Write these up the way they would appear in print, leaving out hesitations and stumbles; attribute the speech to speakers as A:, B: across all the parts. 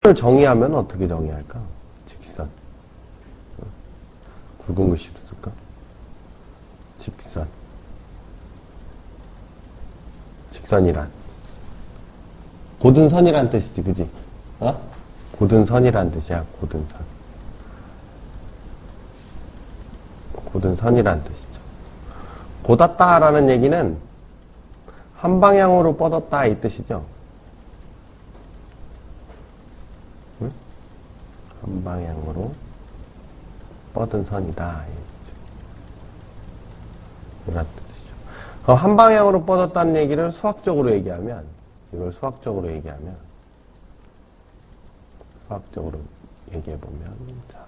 A: 직선을 정의하면 어떻게 정의할까? 직선. 굵은 글씨로 쓸까? 직선. 직선이란. 곧은 선이란 뜻이지, 그지? 어? 곧은 선이란 뜻이야, 곧은 선. 곧은 선이란 뜻이죠. 곧았다라는 얘기는 한 방향으로 뻗었다 이 뜻이죠. 응? 한 방향으로 뻗은 선이다. 이런 뜻이죠. 그럼 한 방향으로 뻗었다는 얘기를 수학적으로 얘기하면, 이걸 수학적으로 얘기하면, 수학적으로 얘기해보면, 자,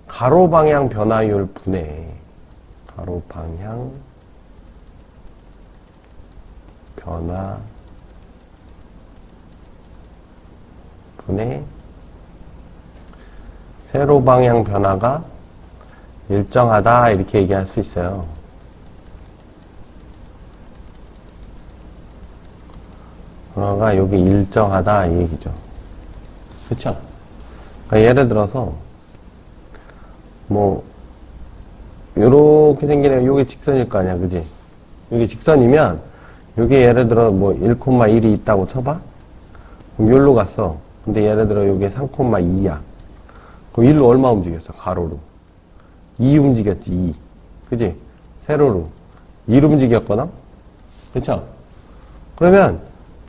A: 가로 방향 변화율 분의 가로 방향 변화 분의 세로 방향 변화가 일정하다 이렇게 얘기할 수 있어요. 변화가 여기 일정하다 이 얘기죠. 그쵸? 그러니까 예를 들어서 뭐 요렇게 생기네. 요게 직선일 거 아니야, 그지? 요게 직선이면 요게 예를 들어 뭐 1,1이 있다고 쳐봐. 그럼 여기로 갔어. 근데 예를 들어 요게 3,2야. 그럼 1로 얼마 움직였어? 가로로 2 움직였지. 2. 그지? 세로로 1 움직였거나. 그쵸? 그러면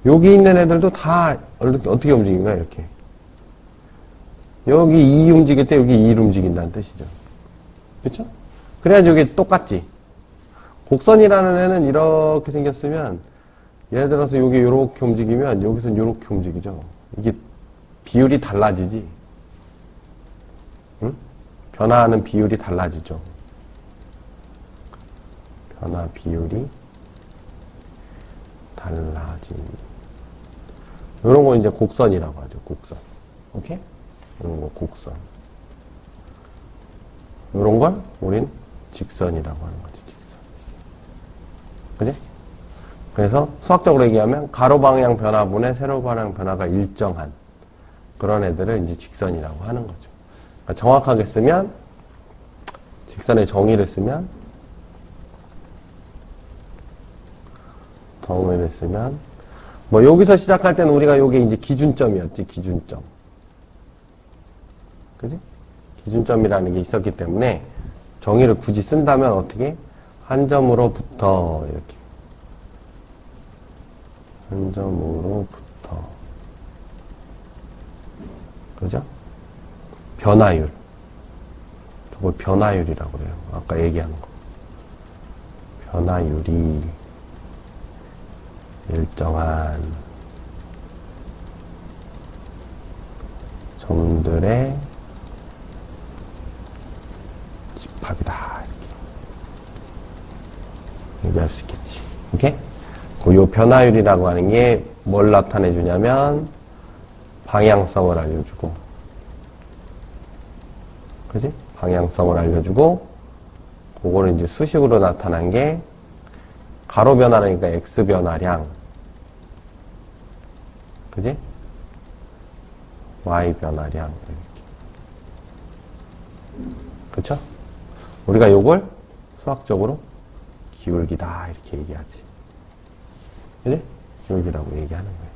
A: 여기 있는 애들도 다 어떻게 움직인 거야? 이렇게 여기 2 움직일 때 여기 1 움직인다는 뜻이죠. 그쵸? 그래야지 여기 똑같지. 곡선이라는 애는 이렇게 생겼으면 예를 들어서 여기 이렇게 움직이면 여기서는 이렇게 움직이죠. 이게 비율이 달라지지. 응? 변화하는 비율이 달라지죠. 변화 비율이 달라집니다. 이런 거 이제 곡선이라고 하죠. 곡선. 오케이? 이런 거 곡선. 이런 걸 우린 직선이라고 하는 거지. 직선. 그지? 그래서 수학적으로 얘기하면 가로 방향 변화분의 세로 방향 변화가 일정한 그런 애들을 이제 직선이라고 하는 거죠. 그러니까 정확하게 쓰면 직선의 정의를 쓰면 뭐 여기서 시작할 때는 우리가 요게 이제 기준점이었지. 기준점. 그지? 기준점이라는 게 있었기 때문에 정의를 굳이 쓴다면 어떻게? 한 점으로부터 이렇게 한 점으로부터 그죠? 변화율 저걸 변화율이라고 그래요. 아까 얘기한 거 변화율이 일정한 점들의 집합이다. 이렇게 얘기할 수 있겠지. 오케이? 요 변화율이라고 하는 게 뭘 나타내 주냐면 방향성을 알려주고 그지? 방향성을 알려주고 그거를 이제 수식으로 나타난 게 가로 변화라니까 x 변화량 그지? y 변화량 이렇게. 그쵸? 우리가 요걸 수학적으로 기울기다 이렇게 얘기하지. 그지? 기울기라고 얘기하는 거예요.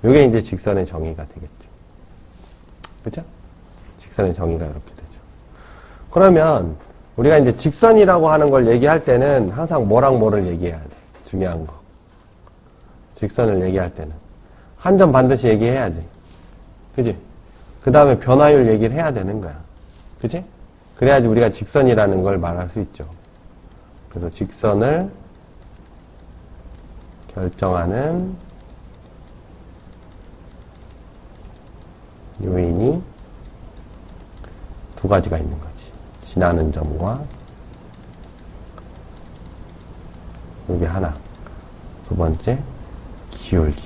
A: 요게 이제 직선의 정의가 되겠죠. 그쵸? 직선의 정의가 이렇게 되죠. 그러면 우리가 이제 직선이라고 하는 걸 얘기할 때는 항상 뭐랑 뭐를 얘기해야 돼. 중요한 거. 직선을 얘기할 때는 한 점 반드시 얘기해야지. 그지? 그 다음에 변화율 얘기를 해야 되는 거야. 그지? 그래야지 우리가 직선이라는 걸 말할 수 있죠. 그래서 직선을 결정하는 요인이 두 가지가 있는 거지. 지나는 점과 여기 하나. 두 번째, 기울기.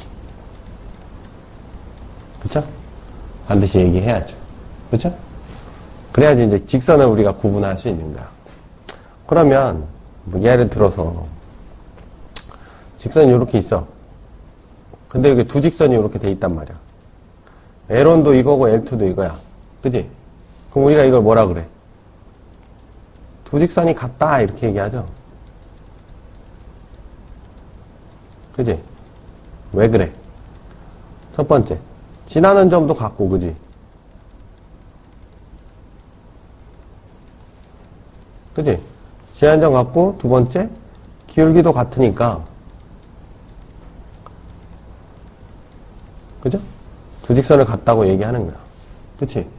A: 그쵸? 반드시 얘기해야죠. 그쵸? 그래야지 이제 직선을 우리가 구분할 수 있는 거야. 그러면 뭐 예를 들어서 직선이 이렇게 있어. 근데 여기 두 직선이 이렇게 돼 있단 말이야. L1도 이거고 L2도 이거야. 그지? 그럼 우리가 이걸 뭐라 그래? 두 직선이 같다 이렇게 얘기하죠. 그지? 왜 그래? 첫 번째, 지나는 점도 같고, 그지? 그지? 지나는 점 같고, 두 번째, 기울기도 같으니까. 그죠? 두 직선을 같다고 얘기하는 거야. 그치?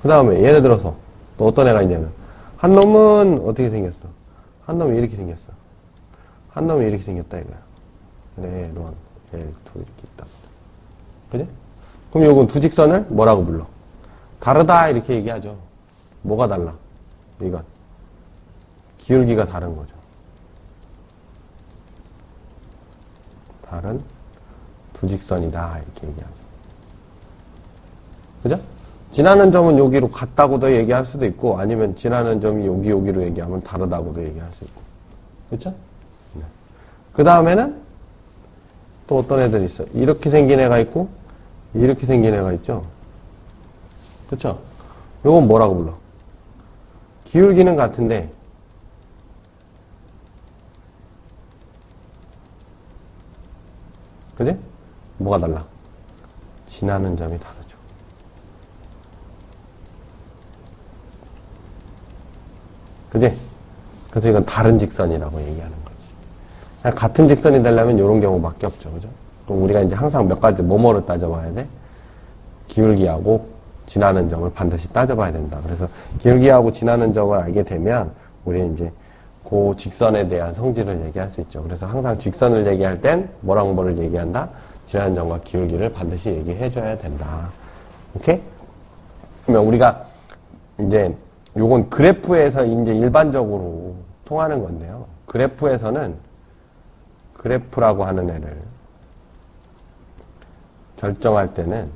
A: 그 다음에, 예를 들어서, 또 어떤 애가 있냐면, 한 놈은 어떻게 생겼어? 한 놈이 이렇게 생겼어. 한 놈이 이렇게 생겼다, 이거야. 그래, 넌, L2 이렇게 있다. 그지? 그럼 요건 두 직선을 뭐라고 불러? 다르다 이렇게 얘기하죠. 뭐가 달라? 이건 기울기가 다른 거죠. 다른 두 직선이다 이렇게 얘기하죠. 그죠? 지나는 점은 여기로 같다고도 얘기할 수도 있고 아니면 지나는 점이 여기로 얘기하면 다르다고도 얘기할 수 있고. 그렇죠? 네. 그 다음에는 또 어떤 애들이 있어? 이렇게 생긴 애가 있고 이렇게 생긴 애가 있죠? 그쵸? 요건 뭐라고 불러? 기울기는 같은데, 그지? 뭐가 달라? 지나는 점이 다르죠. 그지? 그래서 이건 다른 직선이라고 얘기하는 거지. 그냥 같은 직선이 되려면 이런 경우밖에 없죠. 그죠? 그럼 우리가 이제 항상 몇 가지 뭐뭐를 따져봐야 돼? 기울기하고 지나는 점을 반드시 따져봐야 된다. 그래서 기울기하고 지나는 점을 알게 되면 우리는 이제 그 직선에 대한 성질을 얘기할 수 있죠. 그래서 항상 직선을 얘기할 땐 뭐랑 뭐를 얘기한다? 지나는 점과 기울기를 반드시 얘기해줘야 된다. 오케이? 그러면 우리가 이제 요건 그래프에서 이제 일반적으로 통하는 건데요. 그래프에서는 그래프라고 하는 애를 결정할 때는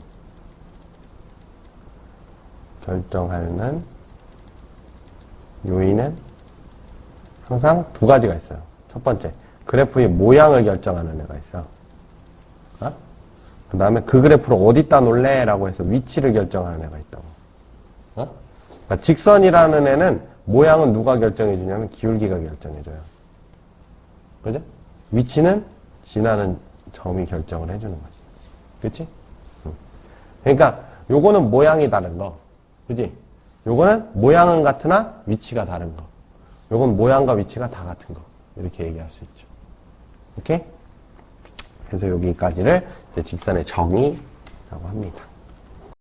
A: 결정하는 요인은 항상 두 가지가 있어요. 첫 번째, 그래프의 모양을 결정하는 애가 있어. 그 다음에 그 그래프를 어디다 놓을래? 라고 해서 위치를 결정하는 애가 있다고. 그러니까 직선이라는 애는 모양은 누가 결정해 주냐면 기울기가 결정해 줘요. 그죠? 위치는 지나는 점이 결정을 해주는 거지. 그치? 그러니까 요거는 모양이 다른 거. 그지? 요거는 모양은 같으나 위치가 다른 거. 요건 모양과 위치가 다 같은 거. 이렇게 얘기할 수 있죠. 오케이? 그래서 여기까지를 이제 직선의 정의라고 합니다.